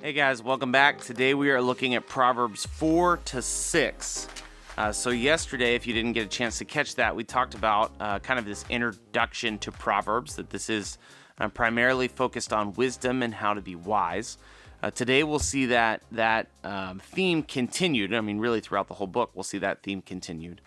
Hey guys, welcome back. Today we are looking at Proverbs 4 to 6. So yesterday, if you didn't get a chance to catch that, we talked about kind of this introduction to Proverbs, that this is primarily focused on wisdom and how to be wise. Today we'll see that theme continued. I mean, really throughout the whole book, we'll see that theme continued.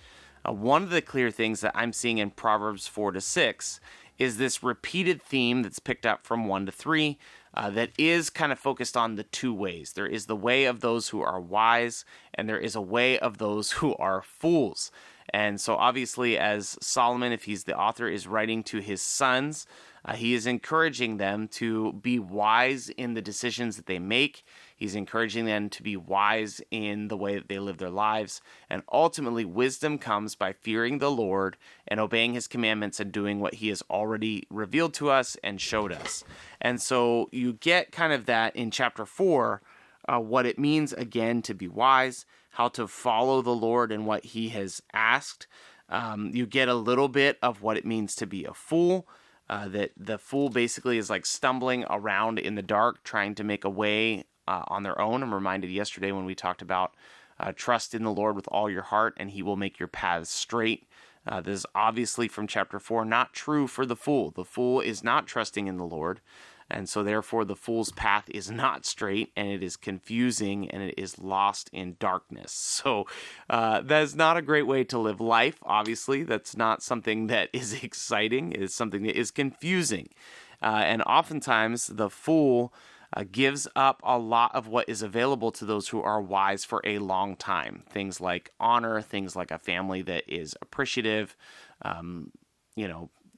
One of the clear things that I'm seeing in Proverbs 4 to 6 is this repeated theme that's picked up from 1 to 3 that is kind of focused on the two ways. There is the way of those who are wise, and there is a way of those who are fools. And so obviously, as Solomon, if he's the author, is writing to his sons, he is encouraging them to be wise in the decisions that they make. He's encouraging them to be wise in the way that they live their lives. And ultimately, wisdom comes by fearing the Lord and obeying his commandments and doing what he has already revealed to us and showed us. And so you get kind of that in chapter 4, what it means, again, to be wise, how to follow the Lord and what he has asked. You get a little bit of what it means to be a fool. That the fool basically is like stumbling around in the dark, trying to make a way on their own. I'm reminded yesterday when we talked about trust in the Lord with all your heart, and he will make your paths straight. This is obviously from chapter 4 not true for the fool. The fool is not trusting in the Lord, and so therefore the fool's path is not straight, and it is confusing, and it is lost in darkness. So that is not a great way to live life, obviously. That's not something that is exciting. It is something that is confusing. And oftentimes the fool gives up a lot of what is available to those who are wise for a long time. Things like honor, things like a family that is appreciative,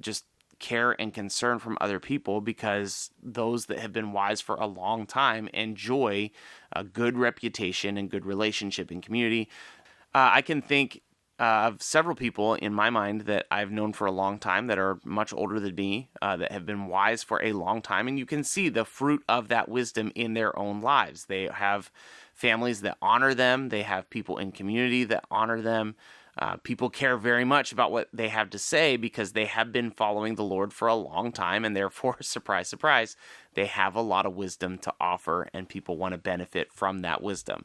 just care and concern from other people, because those that have been wise for a long time enjoy a good reputation and good relationship in community. I can think of several people in my mind that I've known for a long time that are much older than me, that have been wise for a long time, and you can see the fruit of that wisdom in their own lives. They have families that honor them. They have people in community that honor them. People care very much about what they have to say because they have been following the Lord for a long time, and therefore, surprise, surprise, they have a lot of wisdom to offer, and people want to benefit from that wisdom.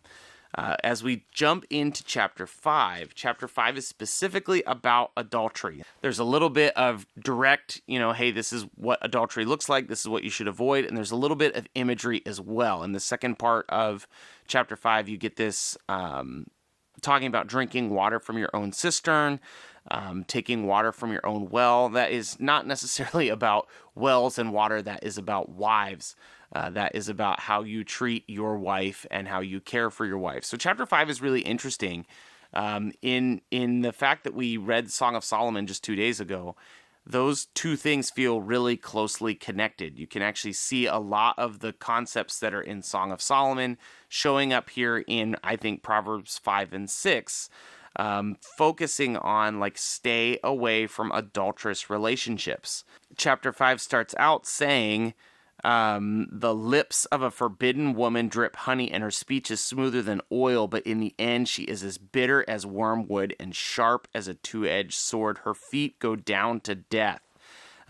As we jump into chapter 5 is specifically about adultery. There's a little bit of direct, hey, this is what adultery looks like, this is what you should avoid, and there's a little bit of imagery as well. In the second part of chapter 5, you get this talking about drinking water from your own cistern, taking water from your own well. That is not necessarily about wells and water. That is about wives. That is about how you treat your wife and how you care for your wife. So chapter 5 is really interesting in the fact that we read Song of Solomon just 2 days ago. Those two things feel really closely connected. You can actually see a lot of the concepts that are in Song of Solomon showing up here in, I think, Proverbs 5 and 6, focusing on stay away from adulterous relationships. Chapter 5 starts out saying, the lips of a forbidden woman drip honey, and her speech is smoother than oil, but in the end she is as bitter as wormwood and sharp as a two-edged sword. Her feet go down to death.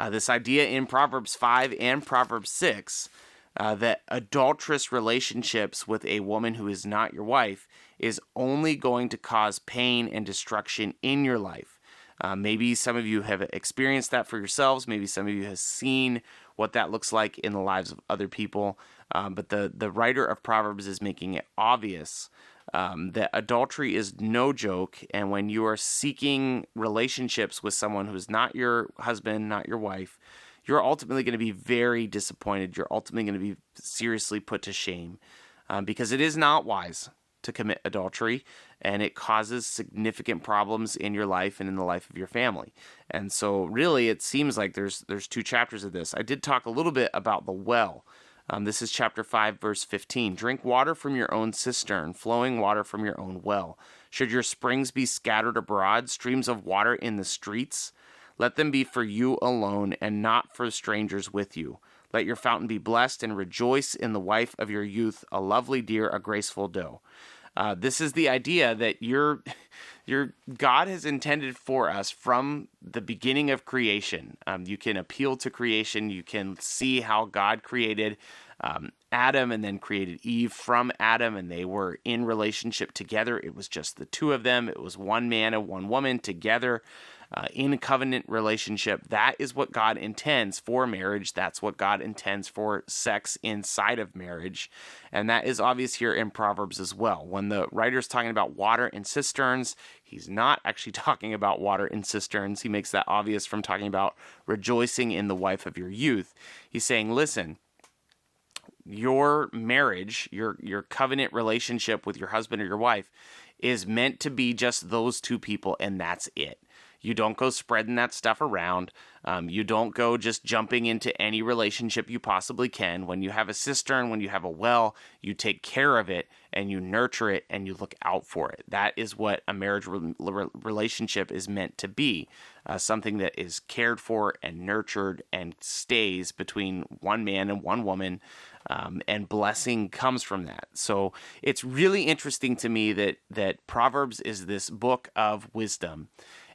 This idea in Proverbs 5 and Proverbs 6 that adulterous relationships with a woman who is not your wife is only going to cause pain and destruction in your life. Maybe some of you have experienced that for yourselves. Maybe some of you have seen what that looks like in the lives of other people. But the writer of Proverbs is making it obvious that adultery is no joke. And when you are seeking relationships with someone who is not your husband, not your wife, you're ultimately going to be very disappointed. You're ultimately going to be seriously put to shame because it is not wise to commit adultery, and it causes significant problems in your life and in the life of your family. And so really it seems like there's two chapters of this. I did talk a little bit about the well. This is chapter 5, verse 15. Drink water from your own cistern, flowing water from your own well. Should your springs be scattered abroad, streams of water in the streets? Let them be for you alone and not for strangers with you. Let your fountain be blessed and rejoice in the wife of your youth, a lovely deer, a graceful doe. This is the idea that your God has intended for us from the beginning of creation. You can appeal to creation. You can see how God created Adam and then created Eve from Adam, and they were in relationship together. It was just the two of them. It was one man and one woman together in a covenant relationship. That is what God intends for marriage. That's what God intends for sex inside of marriage. And that is obvious here in Proverbs as well. When the writer's talking about water in cisterns, he's not actually talking about water in cisterns. He makes that obvious from talking about rejoicing in the wife of your youth. He's saying, listen, your marriage, your covenant relationship with your husband or your wife is meant to be just those two people, and that's it. You don't go spreading that stuff around. You don't go just jumping into any relationship you possibly can. When you have a cistern, when you have a well, you take care of it and you nurture it and you look out for it. That is what a marriage relationship is meant to be. Something that is cared for and nurtured and stays between one man and one woman. And blessing comes from that. So it's really interesting to me that Proverbs is this book of wisdom.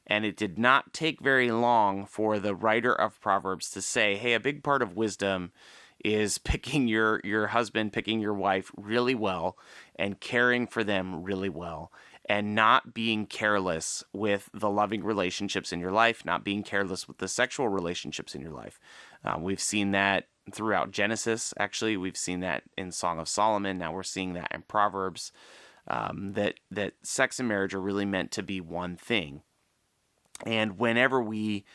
And it did not take very long for the writer of Proverbs to say, hey, a big part of wisdom is picking your husband, picking your wife really well and caring for them really well, and not being careless with the loving relationships in your life, not being careless with the sexual relationships in your life. We've seen that throughout Genesis. Actually, we've seen that in Song of Solomon. Now we're seeing that in Proverbs, that sex and marriage are really meant to be one thing. And whenever we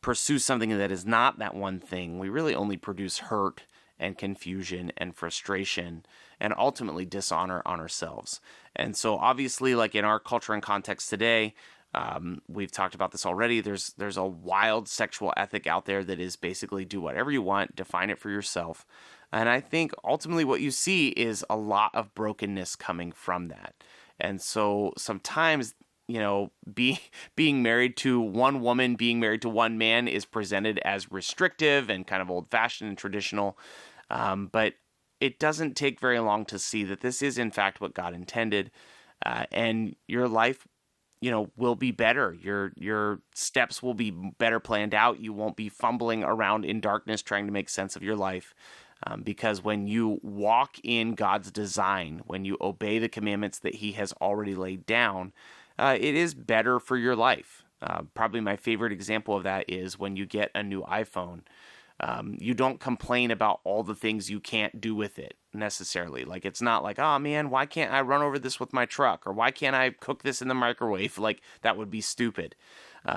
pursue something that is not that one thing, we really only produce hurt and confusion and frustration and ultimately dishonor on ourselves. And so obviously, like in our culture and context today, we've talked about this already, there's a wild sexual ethic out there that is basically do whatever you want, define it for yourself. And I think ultimately what you see is a lot of brokenness coming from that. And so sometimes, being married to one woman, being married to one man is presented as restrictive and kind of old-fashioned and traditional. But it doesn't take very long to see that this is, in fact, what God intended. And your life, will be better. Your steps will be better planned out. You won't be fumbling around in darkness trying to make sense of your life. Because when you walk in God's design, when you obey the commandments that He has already laid down, it is better for your life. Probably my favorite example of that is when you get a new iPhone. You don't complain about all the things you can't do with it necessarily. Like, it's not like, oh man, why can't I run over this with my truck? Or why can't I cook this in the microwave? Like, that would be stupid.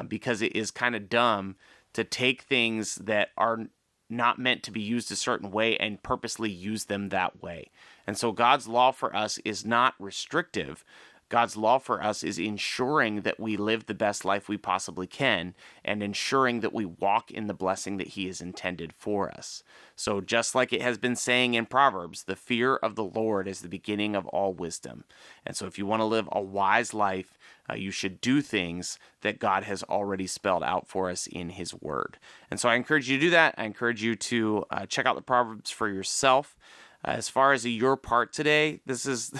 Because it is kind of dumb to take things that are not meant to be used a certain way and purposely use them that way. And so God's law for us is not restrictive. God's law for us is ensuring that we live the best life we possibly can and ensuring that we walk in the blessing that He has intended for us. So just like it has been saying in Proverbs, the fear of the Lord is the beginning of all wisdom. And so if you want to live a wise life, you should do things that God has already spelled out for us in His Word. And so I encourage you to do that. I encourage you to check out the Proverbs for yourself. As far as your part today, this is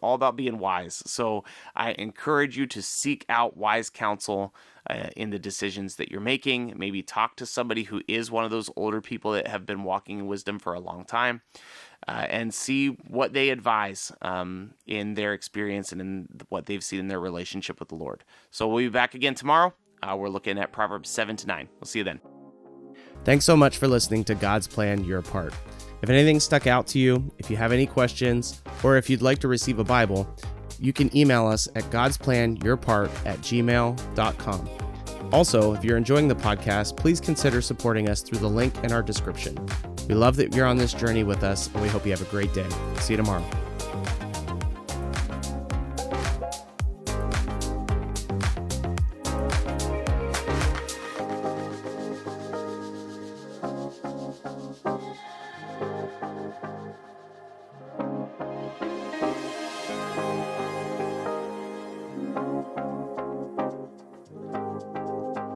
all about being wise. So I encourage you to seek out wise counsel in the decisions that you're making. Maybe talk to somebody who is one of those older people that have been walking in wisdom for a long time, and see what they advise in their experience and in what they've seen in their relationship with the Lord. So we'll be back again tomorrow. We're looking at Proverbs 7-9. We'll see you then. Thanks so much for listening to God's Plan, Your Part. If anything stuck out to you, if you have any questions, or if you'd like to receive a Bible, you can email us at godsplанyourpart@gmail.com. Also, if you're enjoying the podcast, please consider supporting us through the link in our description. We love that you're on this journey with us, and we hope you have a great day. See you tomorrow.